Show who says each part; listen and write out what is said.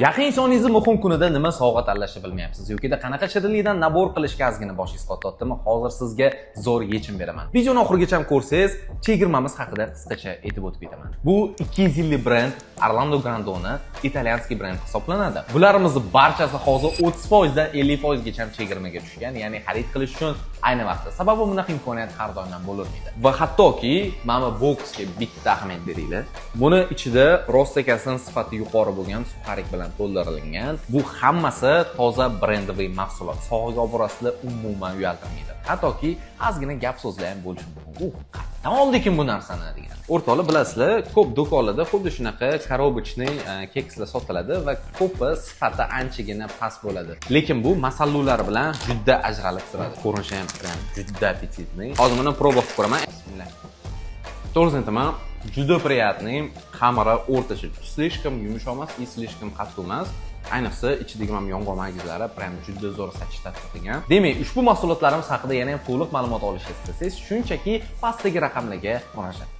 Speaker 1: Yaqin soningizni muhim kunida nima sovg'a tanlashni bilmayapsiz yoki qanaqa shirinlikdan nabor qilishga ozgina boshingiz qotayaptimi? Hozir sizga zo'r yechim beraman. Videoni oxirigacha ko'rsangiz, chegirmamiz haqida qisqacha aytib o'tib ketaman. Bu 200 yillik brend Orlando Grandoni italyanskiy brend hisoblanadi. Bularimizni barchasi hozir 30% dan 50% gacha chegirmaga tushgan, ya'ni xarid qilish uchun ayni vaqtda. Sababi bunaqa imkoniyat har doim bo'lavermaydi. Va hattoki mana boksga bitta ahamiyat beringlar. Buni ichida rostakasining sifati yuqori bo'lgan suxarik bilan to'ldirilgan. Bu hammasi toza brendoviy mahsulot. Sog'liqqa borasida umuman uyaltirmaydi. Hattoki ozgina gap so'zlar ham bo'lishi mumkin. Qayerdan oldikin bu narsani degan. O'rtoqlar bilasizlar, ko'p do'konlarda xuddi shunaqa korobochniy kekslar sotiladi va ko'pi sifati anchagina past bo'ladi. Lekin bu masallular bilan juda ajralib turadi. Ko'rinishi ham juda appetitli. Hozir buni proba qilib ko'raman. Bismillah. To'g'risini aytaman, juda приятный, xamiri o'rtacha. Slishkam yumshoq emas, slishkam qattiq emas. Ayniqsa ichidagi mana yong'oq magizlari prям juda zo'r sachishda qilgan. Demak, ushbu mahsulotlarimiz haqida yana ham to'liq ma'lumot olishni istasangiz, shunchaki pastdagi raqamlarga murojaat